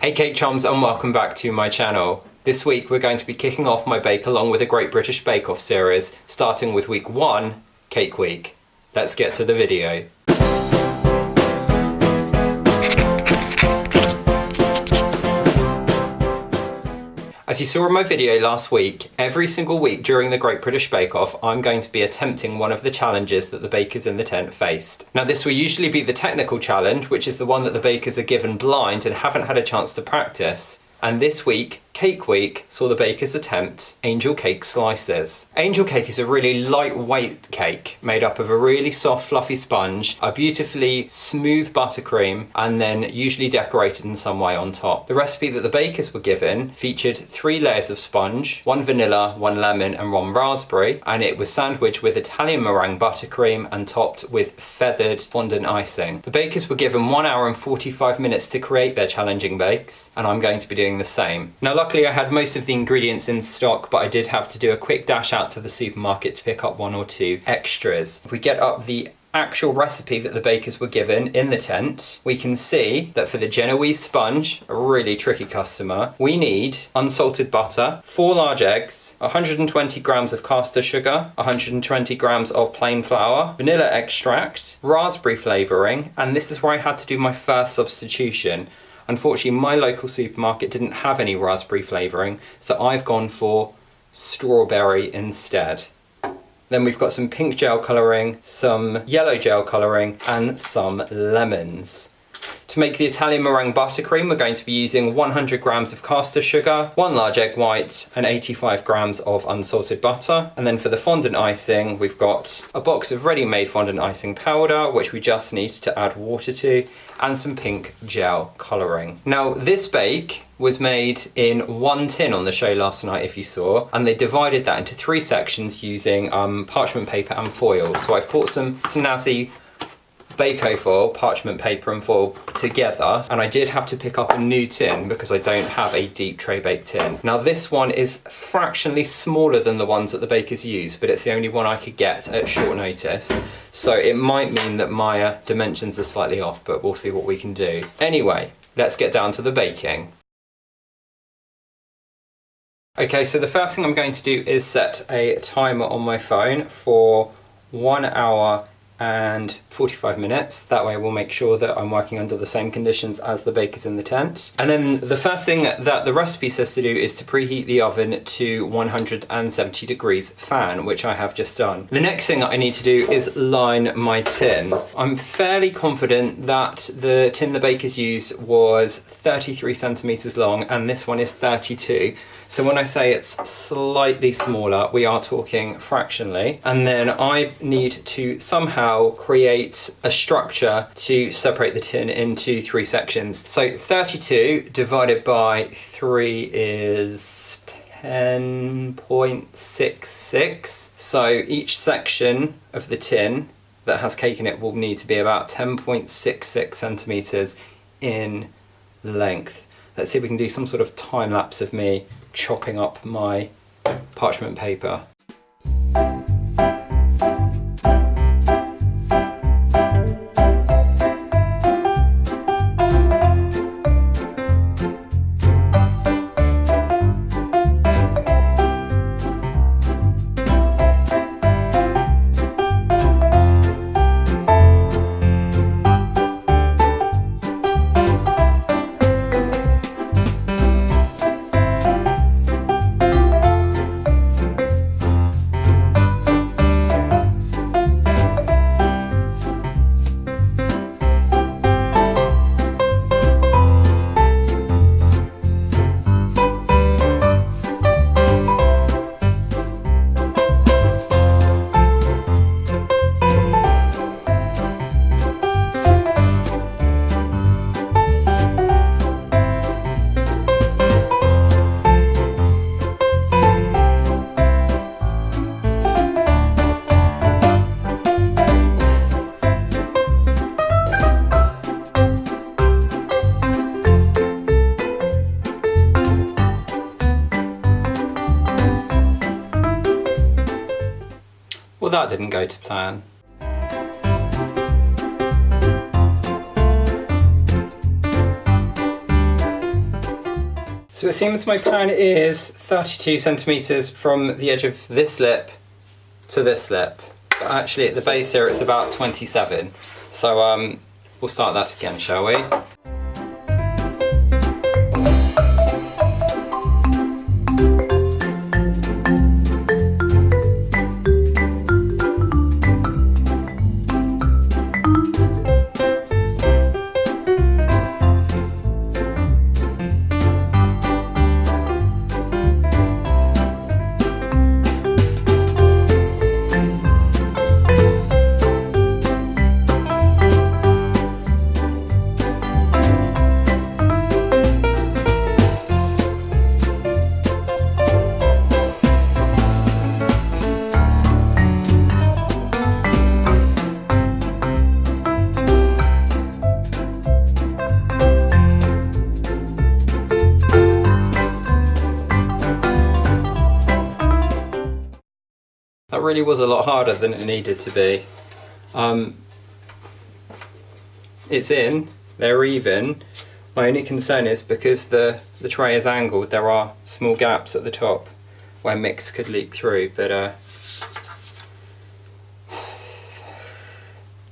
Hey cake chums, and welcome back to my channel. This week we're going to be kicking off my Bakealong with a Great British Bake Off series, starting with week 1, Cake Week. Let's get to the video. As you saw in my video last week, every single week during the Great British Bake Off, I'm going to be attempting one of the challenges that the bakers in the tent faced. Now this will usually be the technical challenge, which is the one that the bakers are given blind and haven't had a chance to practice. And this week, Cake Week, saw the bakers attempt angel cake slices. Angel cake is a really lightweight cake made up of a really soft fluffy sponge, a beautifully smooth buttercream, and then usually decorated in some way on top. The recipe that the bakers were given featured 3 layers of sponge, 1 vanilla, 1 lemon and 1 raspberry, and it was sandwiched with Italian meringue buttercream and topped with feathered fondant icing. The bakers were given 1 hour and 45 minutes to create their challenging bakes, and I'm going to be doing the same. Now luckily I had most of the ingredients in stock, but I did have to do a quick dash out to the supermarket to pick up 1 or 2 extras. If we get up the actual recipe that the bakers were given in the tent, we can see that for the Genoese sponge, a really tricky customer, we need unsalted butter, 4 large eggs, 120 grams of caster sugar, 120 grams of plain flour, vanilla extract, raspberry flavouring, and this is where I had to do my first substitution. Unfortunately, my local supermarket didn't have any raspberry flavouring, so I've gone for strawberry instead. Then we've got some pink gel colouring, some yellow gel colouring, and some lemons. To make the Italian meringue buttercream, we're going to be using 100 grams of caster sugar, 1 large egg white, and 85 grams of unsalted butter. And then for the fondant icing, we've got a box of ready-made fondant icing powder, which we just need to add water to, and some pink gel colouring. Now, this bake was made in 1 tin on the show last night, if you saw, and they divided that into 3 sections using parchment paper and foil. So I've put some snazzy Bako foil, parchment paper and foil together, and I did have to pick up a new tin because I don't have a deep tray baked tin. Now this one is fractionally smaller than the ones that the bakers use, but it's the only one I could get at short notice, so it might mean that my dimensions are slightly off, but we'll see what we can do. Anyway, let's get down to the baking. Okay, so the first thing I'm going to do is set a timer on my phone for 1 hour and 45 minutes. That way we'll make sure that I'm working under the same conditions as the bakers in the tent. And then the first thing that the recipe says to do is to preheat the oven to 170 degrees fan, which I have just done. The next thing that I need to do is line my tin. I'm fairly confident that the tin the bakers used was 33 centimeters long and this one is 32. So when I say it's slightly smaller, we are talking fractionally. And then I need to somehow create a structure to separate the tin into 3 sections. So 32 divided by 3 is 10.66. So each section of the tin that has cake in it will need to be about 10.66 centimeters in length. Let's see if we can do some sort of time lapse of me chopping up my parchment paper. Well, that didn't go to plan. So it seems my pan is 32 centimetres from the edge of this lip to this lip. But actually at the base here it's about 27. So we'll start that again, shall we? That really was a lot harder than it needed to be. It's in, they're even. My only concern is because the tray is angled, there are small gaps at the top where mix could leak through, but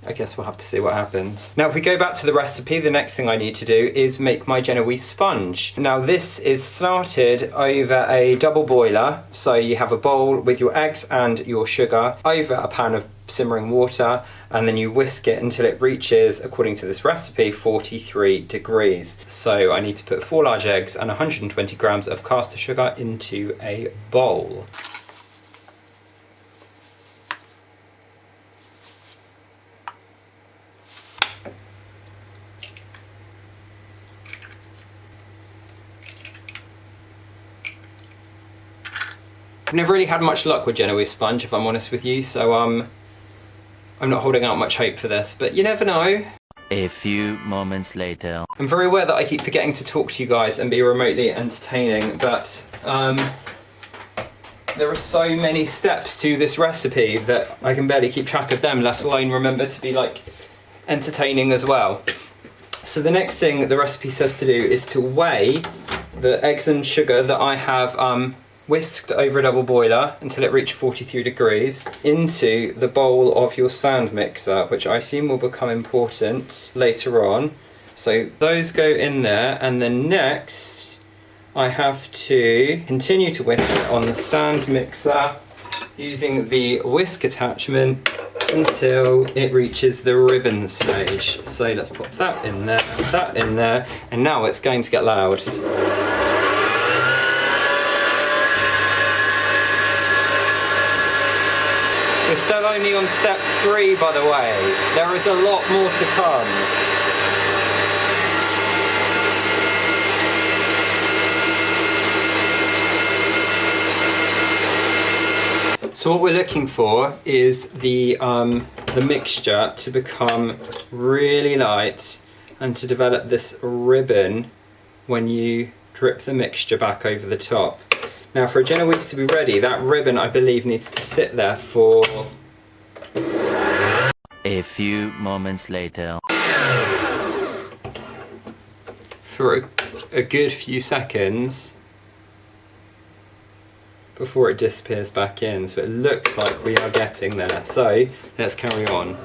I guess we'll have to see what happens. Now if we go back to the recipe, the next thing I need to do is make my Genoese sponge. Now this is started over a double boiler, so you have a bowl with your eggs and your sugar over a pan of simmering water, and then you whisk it until it reaches, according to this recipe, 43 degrees. So I need to put 4 large eggs and 120 grams of caster sugar into a bowl. I've never really had much luck with Genoese sponge, if I'm honest with you, so I'm not holding out much hope for this, but you never know. A few moments later. I'm very aware that I keep forgetting to talk to you guys and be remotely entertaining, but there are so many steps to this recipe that I can barely keep track of them, let alone remember to be like entertaining as well. So the next thing the recipe says to do is to weigh the eggs and sugar that I have whisked over a double boiler until it reached 43 degrees into the bowl of your stand mixer, which I assume will become important later on. So those go in there, and then next I have to continue to whisk it on the stand mixer using the whisk attachment until it reaches the ribbon stage. So let's put that in there, and now it's going to get loud. We're still only on step 3, by the way. There is a lot more to come. So what we're looking for is the mixture to become really light and to develop this ribbon when you drip the mixture back over the top. Now for a Genoese to be ready, that ribbon I believe needs to sit there for a few moments later. For a good few seconds before it disappears back in. So it looks like we are getting there. So let's carry on.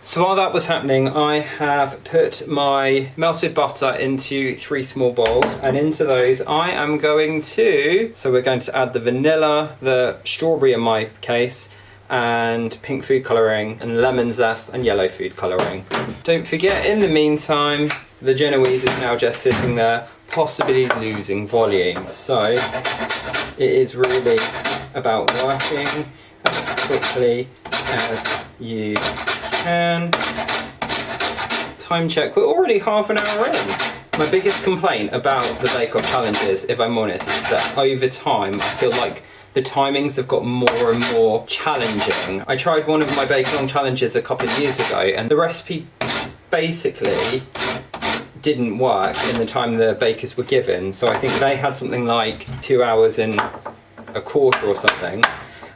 So while that was happening, I have put my melted butter into 3 small bowls, and into those I am going to, so we're going to add the vanilla, the strawberry in my case, and pink food colouring, and lemon zest and yellow food colouring. Don't forget, in the meantime, the Genoese is now just sitting there, possibly losing volume. So it is really about working as quickly as you can. Time check, we're already half an hour in. My biggest complaint about the Bake Off challenges, if I'm honest, is that over time I feel like the timings have got more and more challenging. I tried one of my Bakealong challenges a couple of years ago, and the recipe basically didn't work in the time the bakers were given. So I think they had something like 2 hours and a quarter or something.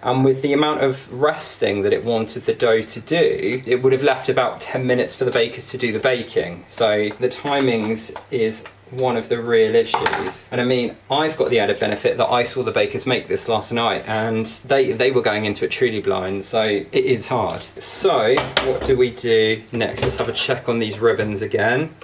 And with the amount of resting that it wanted the dough to do, it would have left about 10 minutes for the bakers to do the baking. So the timings is one of the real issues. And I mean, I've got the added benefit that I saw the bakers make this last night, and they were going into it truly blind, so it is hard. So what do we do next? Let's have a check on these ribbons again.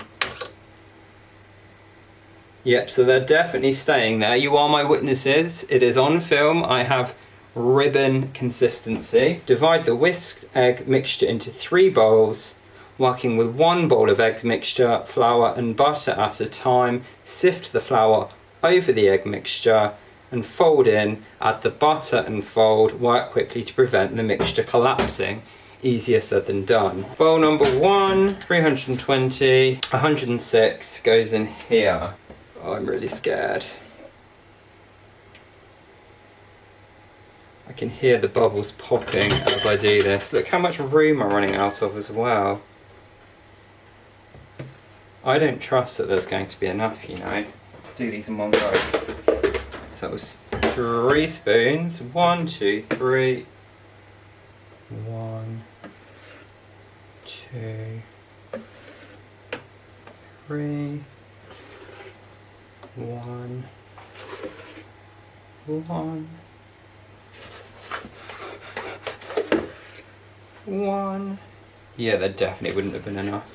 Yep, so they're definitely staying there. You are my witnesses. It is on film. I have ribbon consistency. Divide the whisked egg mixture into 3 bowls, working with 1 bowl of egg mixture, flour and butter at a time. Sift the flour over the egg mixture and fold in, add the butter and fold. Work quickly to prevent the mixture collapsing. Easier said than done. Bowl number 1, 320, 106 goes in here. Oh, I'm really scared. I can hear the bubbles popping as I do this. Look how much room I'm running out of as well. I don't trust that there's going to be enough, you know. Let's do these in one go. So that was 3 spoons. 1, 2, 3. 1, 2, 3. 1, 1. 1. Yeah, there definitely wouldn't have been enough.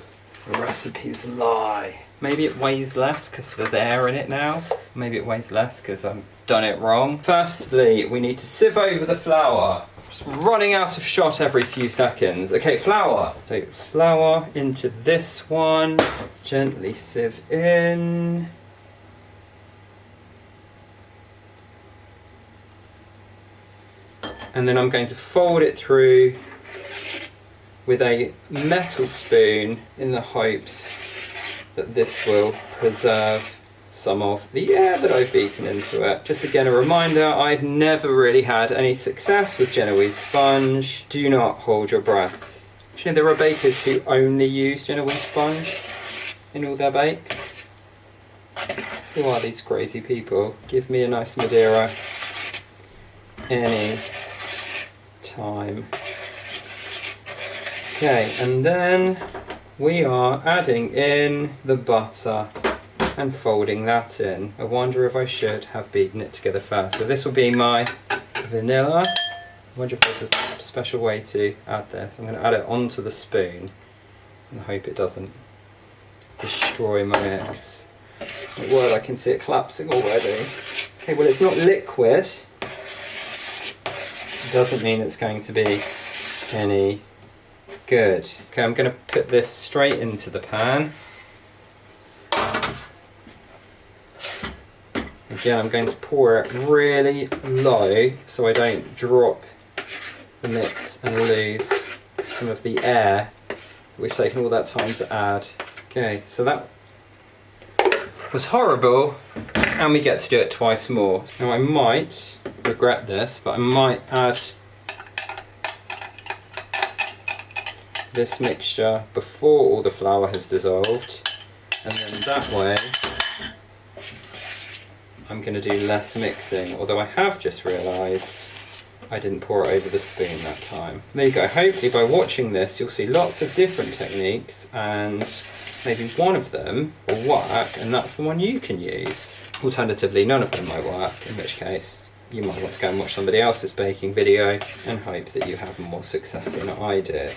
The recipes lie. Maybe it weighs less because there's air in it now. Maybe it weighs less because I've done it wrong. Firstly, we need to sieve over the flour. Just running out of shot every few seconds. Okay, flour. So flour into this one. Gently sieve in. And then I'm going to fold it through with a metal spoon in the hopes that this will preserve some of the air that I've beaten into it. Just again a reminder, I've never really had any success with Genoese sponge. Do not hold your breath. You know, there are bakers who only use Genoese sponge in all their bakes. Who are these crazy people? Give me a nice Madeira any time. Okay, and then we are adding in the butter and folding that in. I wonder if I should have beaten it together first. So this will be my vanilla. I wonder if there's a special way to add this. I'm going to add it onto the spoon and hope it doesn't destroy my mix. My word, I can see it collapsing already. Okay, well it's not liquid. It doesn't mean it's going to be any good. Okay, I'm going to put this straight into the pan. Again, I'm going to pour it really low so I don't drop the mix and lose some of the air we've taken all that time to add. Okay, so that was horrible, and we get to do it twice more. Now I might regret this, but I might add this mixture before all the flour has dissolved, and then that way I'm going to do less mixing, although I have just realised I didn't pour it over the spoon that time. There you go. Hopefully by watching this you'll see lots of different techniques, and maybe one of them will work and that's the one you can use. Alternatively, none of them might work, in which case you might want to go and watch somebody else's baking video and hope that you have more success than I did.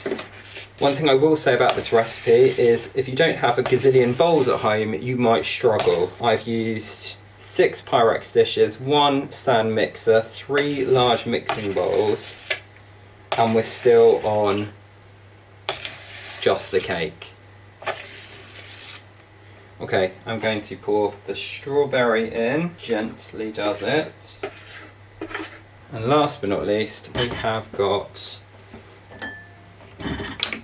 One thing I will say about this recipe is if you don't have a gazillion bowls at home, you might struggle. I've used 6 Pyrex dishes, 1 stand mixer, 3 large mixing bowls, and we're still on just the cake. Okay, I'm going to pour the strawberry in, gently does it. And last but not least, we have got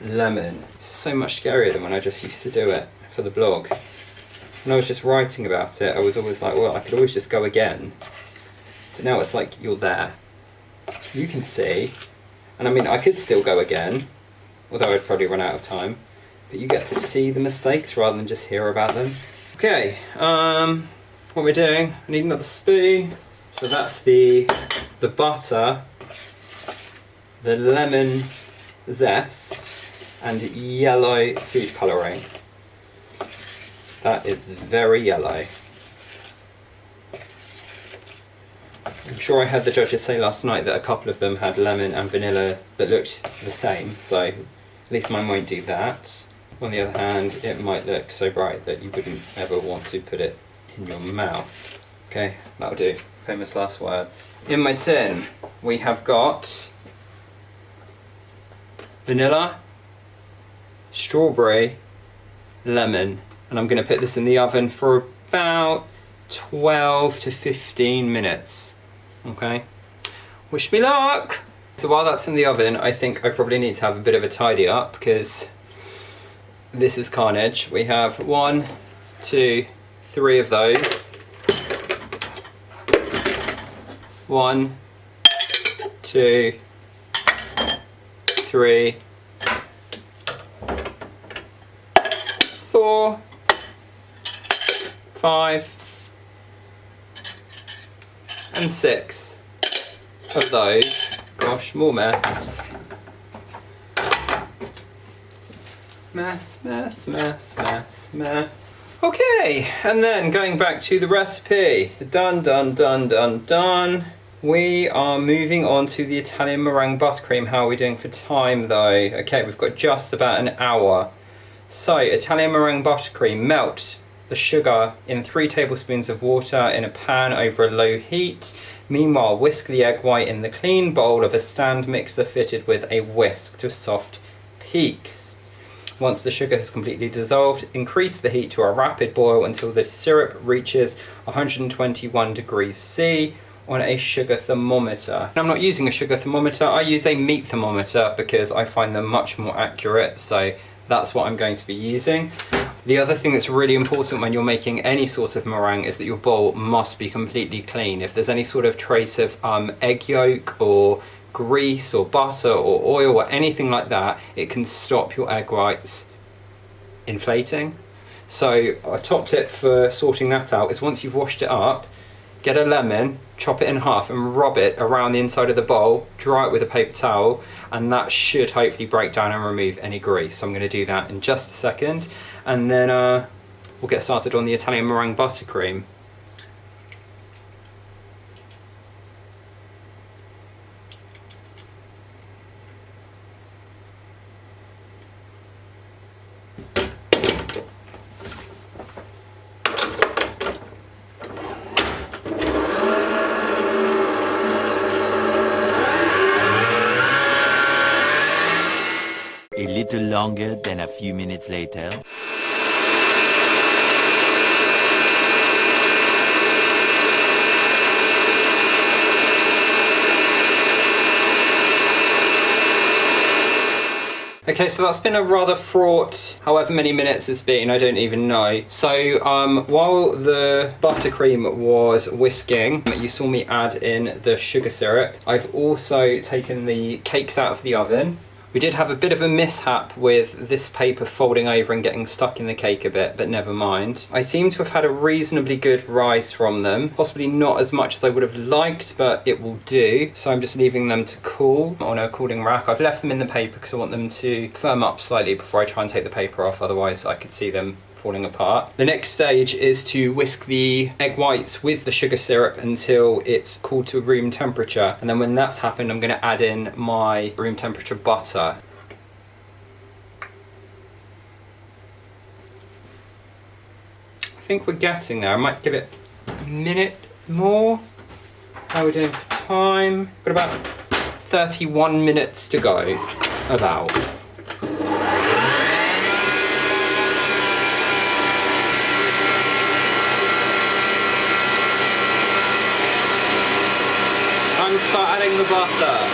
lemon. This is so much scarier than when I just used to do it for the blog. When I was just writing about it, I was always like, well, I could always just go again. But now it's like, you're there. You can see. And I mean, I could still go again, although I'd probably run out of time. But you get to see the mistakes rather than just hear about them. Okay, what we're doing, I need another spoon. So that's the butter the lemon zest and yellow food colouring. That is very yellow. I'm sure I heard the judges say last night that a couple of them had lemon and vanilla that looked the same, so at least mine won't do that. On the other hand, it might look so bright that you wouldn't ever want to put it in your mouth. Okay, that'll do. Famous last words. In my tin, we have got vanilla, strawberry, lemon, and I'm going to put this in the oven for about 12 to 15 minutes. Okay, wish me luck! So while that's in the oven, I think I probably need to have a bit of a tidy up because this is carnage. We have 1, 2, 3 of those. 1, 2, 3, 4, 5, and 6 of those. Gosh, more mess. Mess, mess, mess, mess, mess. Okay, and then going back to the recipe. Done, done, done, done, done. We are moving on to the Italian meringue buttercream. How are we doing for time though? Okay, we've got just about an hour. So, Italian meringue buttercream, melt the sugar in 3 tablespoons of water in a pan over a low heat. Meanwhile, whisk the egg white in the clean bowl of a stand mixer fitted with a whisk to soft peaks. Once the sugar has completely dissolved, increase the heat to a rapid boil until the syrup reaches 121 degrees C on a sugar thermometer. I'm not using a sugar thermometer, I use a meat thermometer because I find them much more accurate, so that's what I'm going to be using. The other thing that's really important when you're making any sort of meringue is that your bowl must be completely clean. If there's any sort of trace of egg yolk or grease or butter or oil or anything like that, it can stop your egg whites inflating. So a top tip for sorting that out is once you've washed it up, get a lemon, chop it in half and rub it around the inside of the bowl, dry it with a paper towel, and that should hopefully break down and remove any grease. So I'm going to do that in just a second, and then we'll get started on the Italian meringue buttercream. A little longer than a few minutes later. Okay, so that's been a rather fraught, however many minutes it's been, I don't even know. So while the buttercream was whisking, you saw me add in the sugar syrup. I've also taken the cakes out of the oven. We did have a bit of a mishap with this paper folding over and getting stuck in the cake a bit, but never mind. I seem to have had a reasonably good rise from them. Possibly not as much as I would have liked, but it will do. So I'm just leaving them to cool on a cooling rack. I've left them in the paper because I want them to firm up slightly before I try and take the paper off, otherwise I could see them falling apart. The next stage is to whisk the egg whites with the sugar syrup until it's cooled to room temperature, and then when that's happened I'm going to add in my room temperature butter. I think we're getting there. I might give it a minute more. How are we doing for time? Got about 31 minutes to go, about. Time to start adding the butter.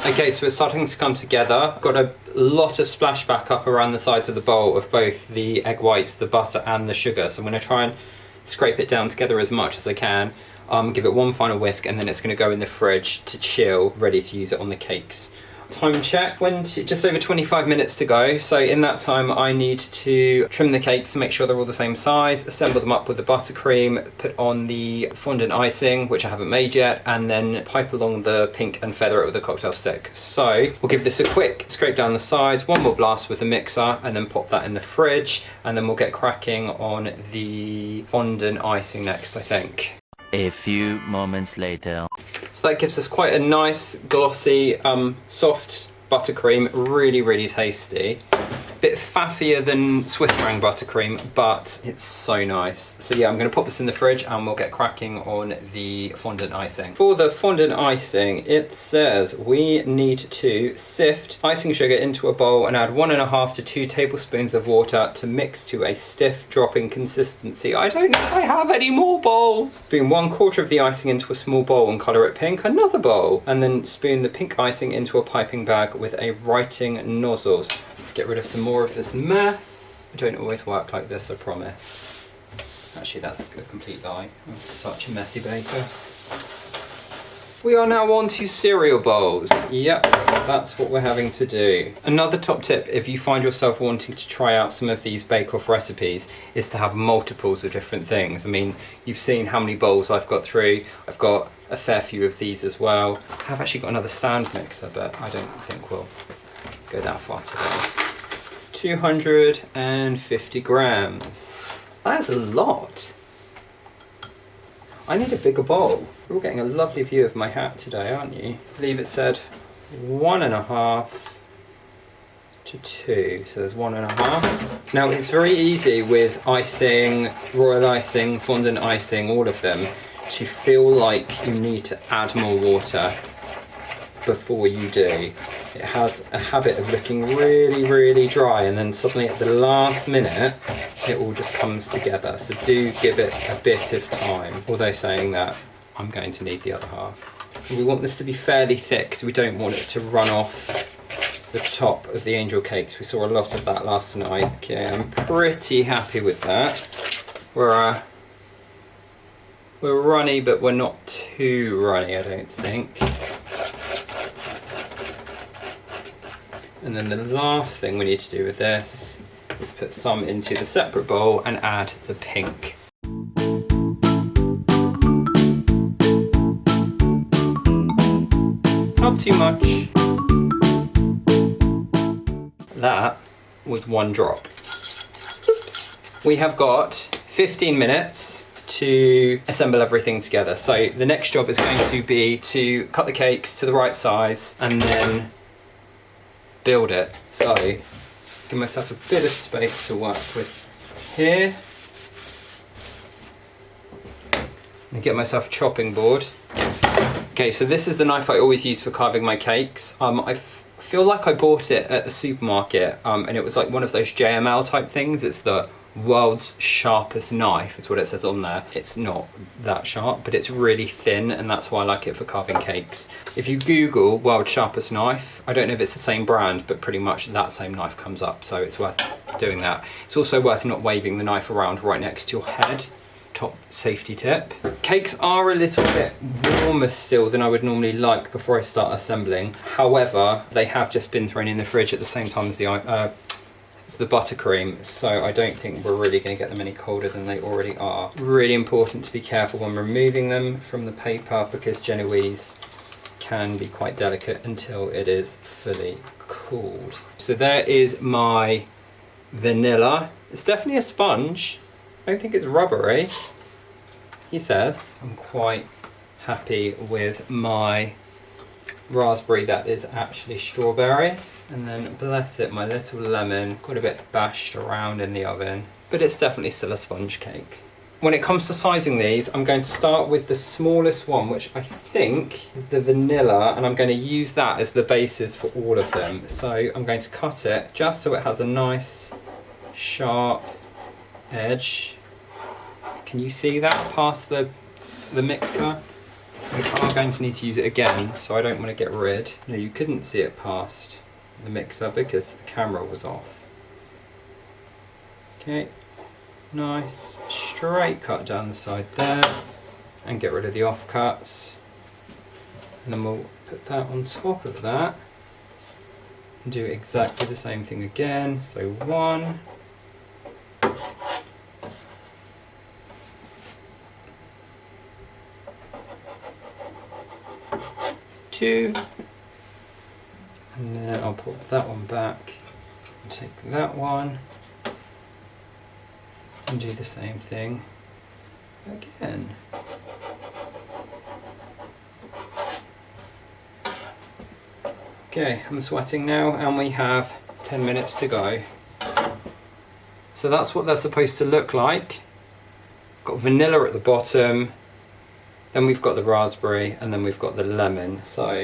Okay, so it's starting to come together. I've got a lot of splashback up around the sides of the bowl of both the egg whites, the butter and the sugar. So I'm going to try and scrape it down together as much as I can. Give it one final whisk, and then it's going to go in the fridge to chill, ready to use it on the cakes. Time check, just over 25 minutes to go. So in that time I need to trim the cakes to make sure they're all the same size, assemble them up with the buttercream, put on the fondant icing, which I haven't made yet, and then pipe along the pink and feather it with a cocktail stick. So we'll give this a quick scrape down the sides, one more blast with the mixer, and then pop that in the fridge, and then we'll get cracking on the fondant icing next, I think. A few moments later. So that gives us quite a nice, glossy, soft buttercream, really tasty. Bit faffier than Swiss meringue buttercream, but it's so nice. So yeah, I'm going to pop this in the fridge and we'll get cracking on the fondant icing. For the fondant icing, it says we need to sift icing sugar into a bowl and add 1.5 to 2 tablespoons of water to mix to a stiff dropping consistency. I don't know if I have any more bowls. Spoon 1/4 of the icing into a small bowl and colour it pink, another bowl, and then spoon the pink icing into a piping bag with a writing nozzles. Let's get rid of some more of this mess. I don't always work like this, I promise. Actually, that's a complete lie. I'm such a messy baker. We are now on to cereal bowls. Yep, that's what we're having to do. Another top tip, if you find yourself wanting to try out some of these bake-off recipes, is to have multiples of different things. I mean, you've seen how many bowls I've got through. I've got a fair few of these as well. I have actually got another stand mixer, but I don't think we'll go that far today. 250 grams. That's a lot. I need a bigger bowl. You're all getting a lovely view of my hat today, aren't you? I believe it said 1.5 to 2, so there's 1.5. Now it's very easy with icing, royal icing, fondant icing, all of them, to feel like you need to add more water before you do. It has a habit of looking really dry, and then suddenly at the last minute it all just comes together. So do give it a bit of time. Although saying that, I'm going to need the other half. We want this to be fairly thick, so we don't want it to run off the top of the angel cakes. We saw a lot of that last night. Okay, I'm pretty happy with that. We're runny, but we're not too runny, I don't think. And then the last thing we need to do with this is put some into the separate bowl and add the pink. Not too much. That was one drop. Oops. We have got 15 minutes to assemble everything together. So the next job is going to be to cut the cakes to the right size and then build it. So give myself a bit of space to work with here. And get myself a chopping board. Okay, so this is the knife I always use for carving my cakes. I feel like I bought it at the supermarket, and it was like one of those JML type things. It's the world's sharpest knife, is what it says on there. It's not that sharp, but it's really thin, and that's why I like it for carving cakes. If you Google world's sharpest knife, I don't know if it's the same brand, but pretty much that same knife comes up, so it's worth doing that. It's also worth not waving the knife around right next to your head. Top safety tip. Cakes are a little bit warmer still than I would normally like before I start assembling. However, they have just been thrown in the fridge at the same time as the buttercream, so I don't think we're really going to get them any colder than they already are. Really important to be careful when removing them from the paper, because Genoese can be quite delicate until it is fully cooled. So there is my vanilla. It's definitely a sponge. I don't think it's rubbery, he says. I'm quite happy with my raspberry that is actually strawberry. And then, bless it, my little lemon got a bit bashed around in the oven, but it's definitely still a sponge cake. When it comes to sizing these, I'm going to start with the smallest one, which I think is the vanilla, and I'm going to use that as the basis for all of them. So I'm going to cut it just so it has a nice sharp edge. Can you see that past the mixer? We are going to need to use it again, so I don't want to get rid. No, you couldn't see it past the mixer because the camera was off. Okay, nice straight cut down the side there, and get rid of the offcuts. And then we'll put that on top of that and do exactly the same thing again. So 1, 2, and then I'll put that one back and take that one and do the same thing again. Okay, I'm sweating now and we have 10 minutes to go. So that's what they're supposed to look like. Got vanilla at the bottom, then we've got the raspberry, and then we've got the lemon. So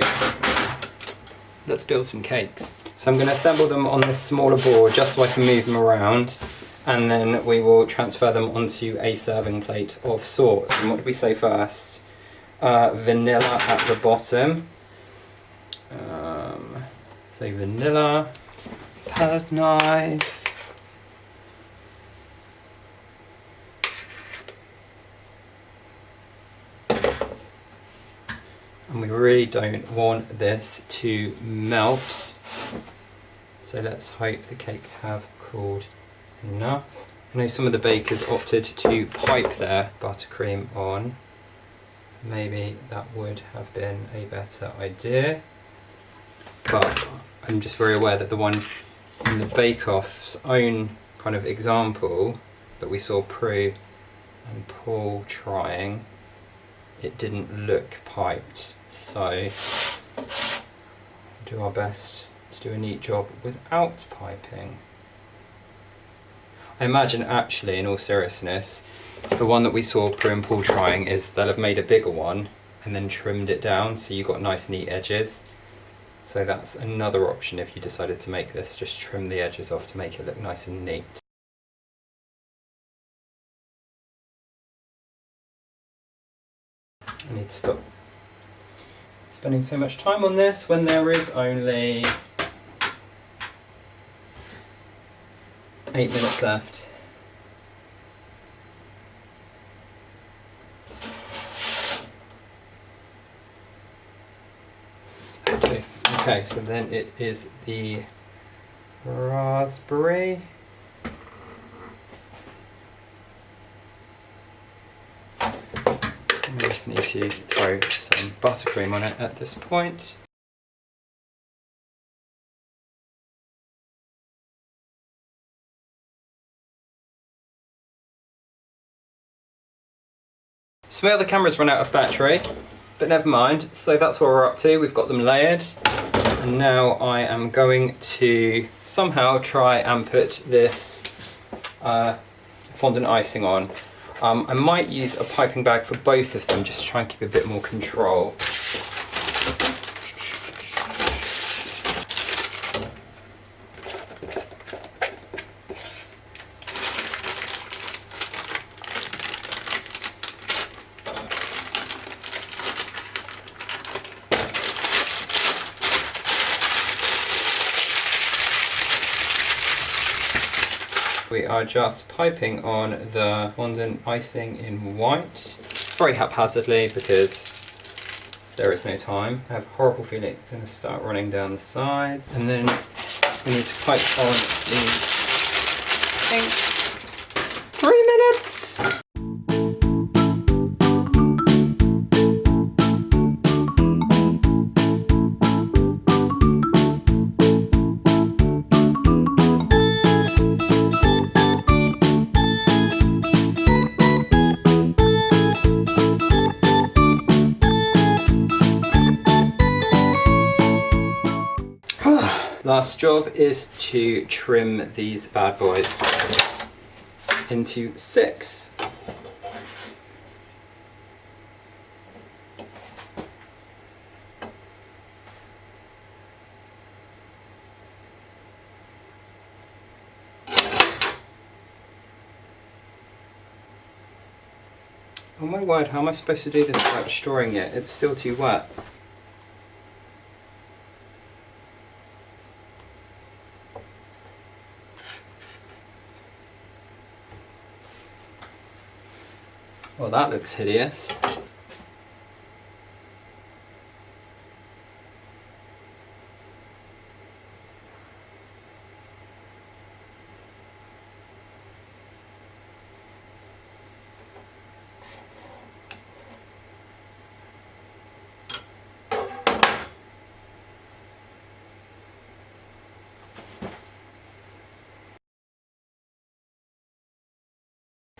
let's build some cakes. So I'm going to assemble them on this smaller board just so I can move them around, and then we will transfer them onto a serving plate of sorts. And what did we say first? Vanilla at the bottom. So vanilla, palette knife, and we really don't want this to melt, so let's hope the cakes have cooled enough. I know some of the bakers opted to pipe their buttercream on. Maybe that would have been a better idea, but I'm just very aware that the one in the Bake Off's own kind of example that we saw Prue and Paul trying, it didn't look piped, so do our best to do a neat job without piping. I imagine actually, in all seriousness, the one that we saw Prue and Paul trying is they'll have made a bigger one and then trimmed it down so you've got nice neat edges. So that's another option if you decided to make this, just trim the edges off to make it look nice and neat. I need to stop spending so much time on this when there is only 8 minutes left. Okay, so then it is the raspberry. We just need to throw some buttercream on it at this point. So my other camera's run out of battery, but never mind. So that's what we're up to. We've got them layered. And now I am going to somehow try and put this fondant icing on. I might use a piping bag for both of them just to try and keep a bit more control. We are just piping on the fondant icing in white, very haphazardly because there is no time. I have a horrible feeling it's going to start running down the sides. And then we need to pipe on the ink. 3 minutes! Last job is to trim these bad boys into 6. Oh my word, how am I supposed to do this without destroying it? It's still too wet. Well, that looks hideous.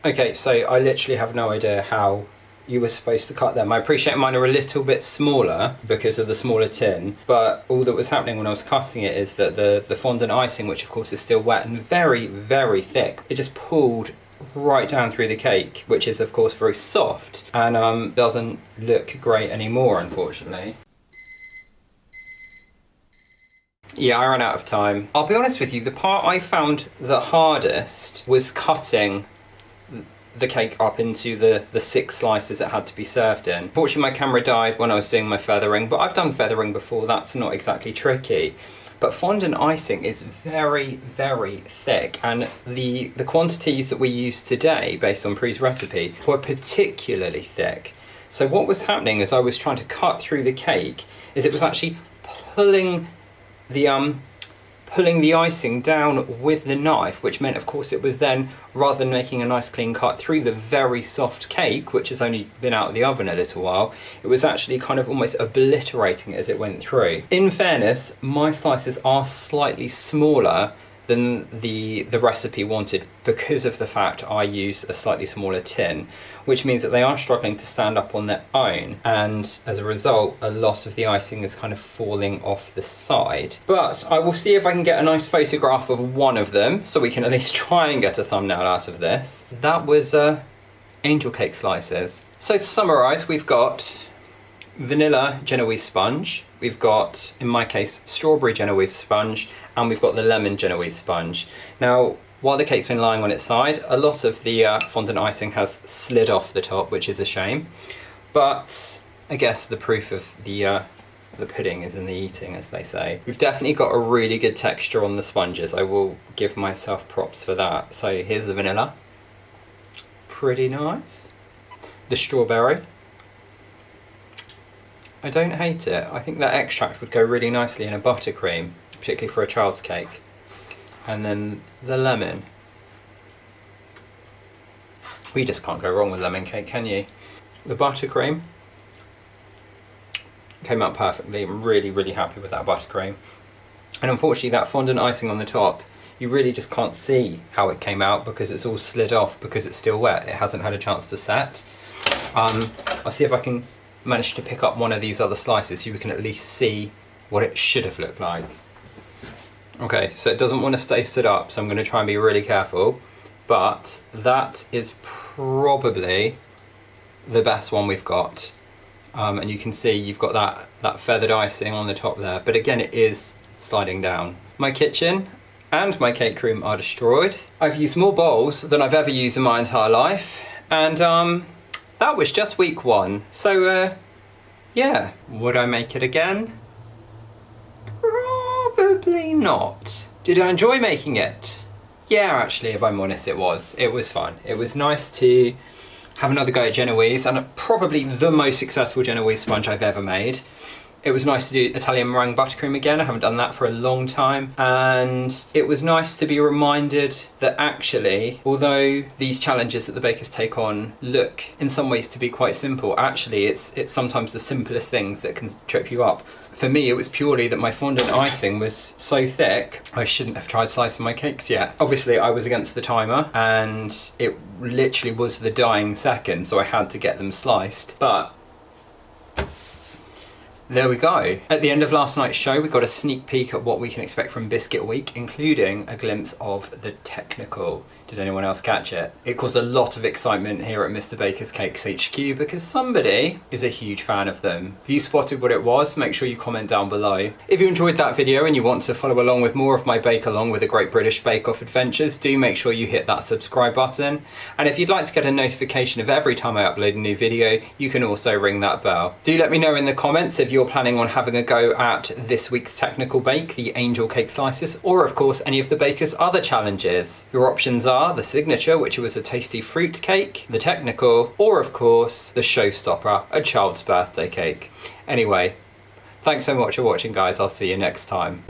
Okay, so I literally have no idea how you were supposed to cut them. I appreciate mine are a little bit smaller because of the smaller tin, but all that was happening when I was cutting it is that the fondant icing, which of course is still wet and very, very thick, it just pulled right down through the cake, which is of course very soft and doesn't look great anymore, unfortunately. Yeah, I ran out of time. I'll be honest with you, the part I found the hardest was cutting the cake up into the 6 slices it had to be served in. Fortunately, my camera died when I was doing my feathering, but I've done feathering before, that's not exactly tricky. But fondant icing is very, very thick, and the quantities that we use today, based on Pre's recipe, were particularly thick. So what was happening as I was trying to cut through the cake is it was actually pulling the icing down with the knife, which meant of course it was then, rather than making a nice clean cut through the very soft cake, which has only been out of the oven a little while, it was actually kind of almost obliterating it as it went through. In fairness, my slices are slightly smaller than the recipe wanted because of the fact I use a slightly smaller tin, which means that they are struggling to stand up on their own, and as a result a lot of the icing is kind of falling off the side. But I will see if I can get a nice photograph of one of them so we can at least try and get a thumbnail out of this. That was angel cake slices. So to summarise, we've got vanilla Genoese sponge, we've got, in my case, strawberry Genoese sponge, and we've got the lemon Genoese sponge. Now, while the cake's been lying on its side, a lot of the fondant icing has slid off the top, which is a shame. But I guess the proof of the pudding is in the eating, as they say. We've definitely got a really good texture on the sponges. I will give myself props for that. So here's the vanilla. Pretty nice. The strawberry. I don't hate it. I think that extract would go really nicely in a buttercream, particularly for a child's cake. And then the lemon. We just can't go wrong with lemon cake, can you? The buttercream came out perfectly. I'm really, really happy with that buttercream. And unfortunately that fondant icing on the top, you really just can't see how it came out because it's all slid off because it's still wet. It hasn't had a chance to set. I'll see if I can manage to pick up one of these other slices so we can at least see what it should have looked like. Okay, so it doesn't want to stay stood up, so I'm going to try and be really careful, but that is probably the best one we've got. And you can see you've got that feathered icing on the top there, but again it is sliding down. My kitchen and my cake room are destroyed. I've used more bowls than I've ever used in my entire life, and that was just week 1. So yeah, would I make it again? Probably not. Did I enjoy making it? Yeah, actually, if I'm honest, it was. It was fun. It was nice to have another go at Genoese, and probably the most successful Genoese sponge I've ever made. It was nice to do Italian meringue buttercream again. I haven't done that for a long time. And it was nice to be reminded that actually, although these challenges that the bakers take on look in some ways to be quite simple, actually it's sometimes the simplest things that can trip you up. For me, it was purely that my fondant icing was so thick, I shouldn't have tried slicing my cakes yet. Obviously, I was against the timer, and it literally was the dying second, so I had to get them sliced. But there we go. At the end of last night's show, we got a sneak peek at what we can expect from Biscuit Week, including a glimpse of the technical. Did anyone else catch it? It caused a lot of excitement here at Mr. Baker's Cakes HQ because somebody is a huge fan of them. If you spotted what it was, make sure you comment down below. If you enjoyed that video and you want to follow along with more of my Bakealong with the Great British Bake Off adventures, do make sure you hit that subscribe button. And if you'd like to get a notification of every time I upload a new video, you can also ring that bell. Do let me know in the comments if you're you're planning on having a go at this week's technical bake, the angel cake slices, or of course any of the baker's other challenges. Your options are the signature, which was a tasty fruit cake, the technical, or of course the showstopper, a child's birthday cake. Anyway, thanks so much for watching, guys. I'll see you next time.